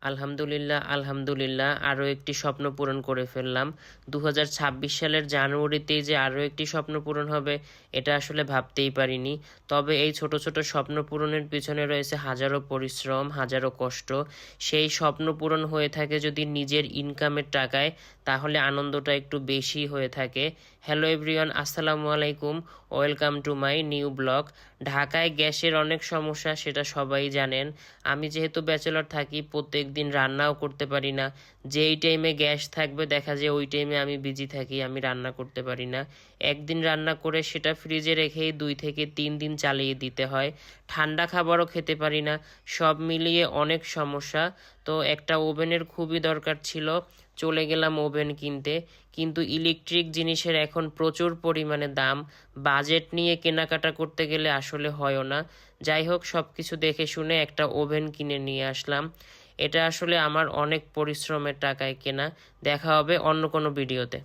আলহামদুলিল্লাহ, আলহামদুলিল্লাহ। আরও একটি স্বপ্ন পূরণ করে ফেললাম। 2026 সালের জানুয়ারিতেই যে আরও একটি স্বপ্ন পূরণ হবে, এটা আসলে ভাবতেই পারিনি। তবে এই ছোট ছোট স্বপ্ন পূরণের পিছনে রয়েছে হাজারো পরিশ্রম, হাজারো কষ্ট। সেই স্বপ্ন পূরণ হয়ে থাকে যদি নিজের ইনকামের টাকায়, তাহলে আনন্দটা একটু বেশি হয়ে থাকে। হ্যালো এভরিওয়ান, আসসালামু আলাইকুম। Welcome to my new blog. ঢাকায় গ্যাসের অনেক সমস্যা, সেটা সবাই জানেন। আমি যেহেতু ব্যাচেলর থাকি, প্রত্যেক দিন রান্নাও করতে পারি না। যেই টাইমে গ্যাস থাকবে দেখা যায় ওই টাইমে আমি বিজি থাকি, আমি রান্না করতে পারি না। একদিন রান্না করে সেটা ফ্রিজে রেখেই 2 থেকে 3 দিন চালিয়ে দিতে হয়। ঠান্ডা খাবারও খেতে পারি না। সব মিলিয়ে অনেক সমস্যা। তো একটা ওভেনের খুবই দরকার ছিল, চলে গেলাম ওভেন কিনতে। কিন্তু ইলেকট্রিক জিনিসের এখন প্রচুর পরিমাণে দাম। বাজেট নিয়ে কেনাকাটা করতে গেলে আসলে হয়ও না। যাই হোক, সব কিছু দেখে শুনে একটা ওভেন কিনে নিয়ে আসলাম। এটা আসলে আমার অনেক পরিশ্রমের টাকায় কেনা। দেখা হবে অন্য কোনো ভিডিওতে।